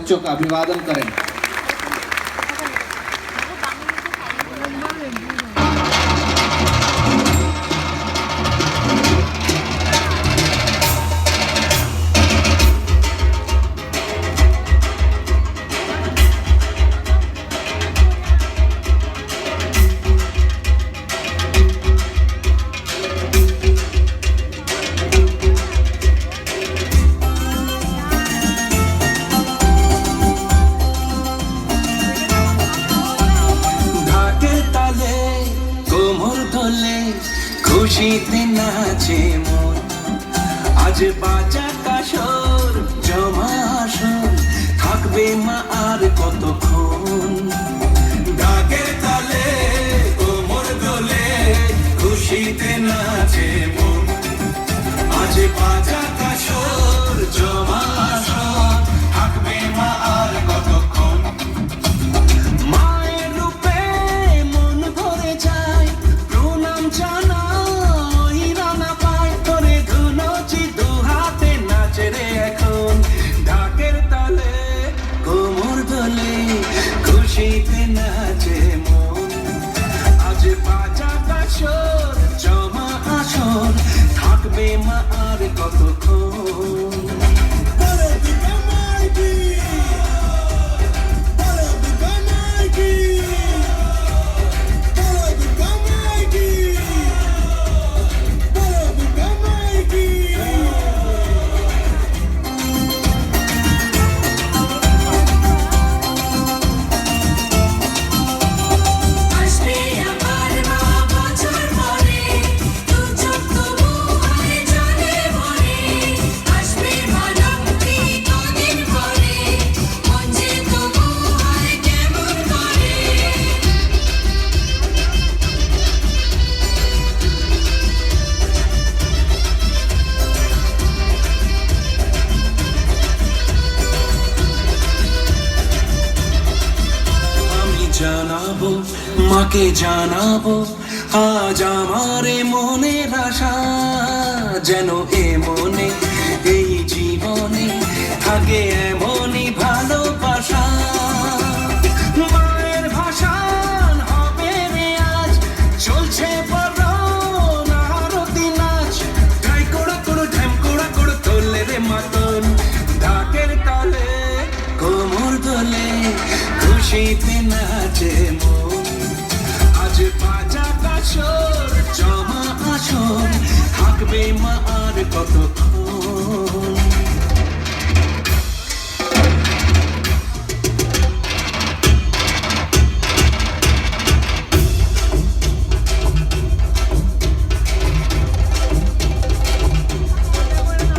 बच्चों का अभिवादन करें। খুশিতে নাচে মন, আজ বাজা কাসর জমা আসর, থাকবে মা আর কতক্ষণ। ঢাকের তালে কোমর দোলে, খুশিতে নাচে মন, আজ বাজা কাসর জমা আসর, থাকবে মা আর কতক্ষণ। মায়ের রূপে মন ভরে যায়, প্রণাম জানা খুশিতে নাচে মন, আজ বাজা কাসর জমা আসর, থাকবে মা আর কতক্ষণ। জানাবো মাকে জানাবো আজ আমার মনের আশা, যেন এ মনে এই জীবনে থাকে এমনই ভালোবাসা। মায়ের ভাষণ হবে রে আজ, চলছে বরণ আরতি নাচ, ঢাই কোড়া কোড়ো ঢ্যাম কোড়া কোড়ো তোলে রে মাতন। ঢাকের তালে কোমর দোলে, খুশিতে নাচে মন, আজ বাজা কাসর জমা আসর, থাকবে মা আর কতক্ষণ।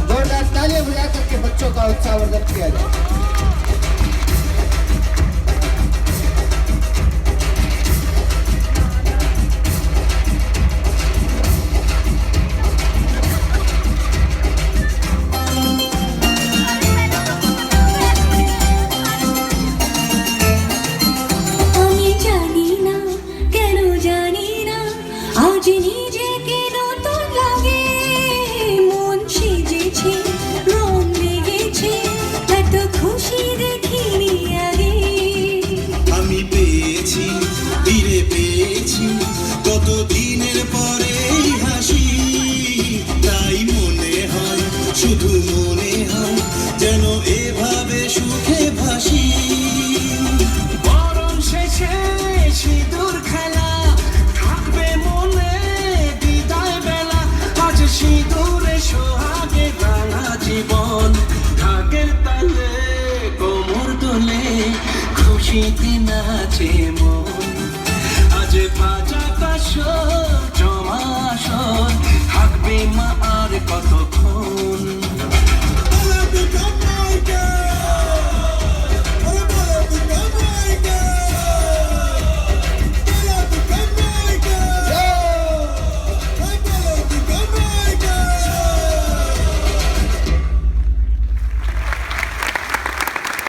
जोरदार तालियां बजा करके बच्चों का उत्साहवर्धन किया जाए। কতদিনের পরে হাসি, তাই মনে হয় শুধু মনে হয় যেন এভাবে সুখে ভাসি। বরণ শেষে সিঁদুর খেলা, থাকবে মনে বিদায় বেলা, আজ সিঁদুরে সোহাগে রাঙা জীবন। ঢাকের তালে কোমর দোলে, খুশিতে নাচে মন, আজ বাজা কাসর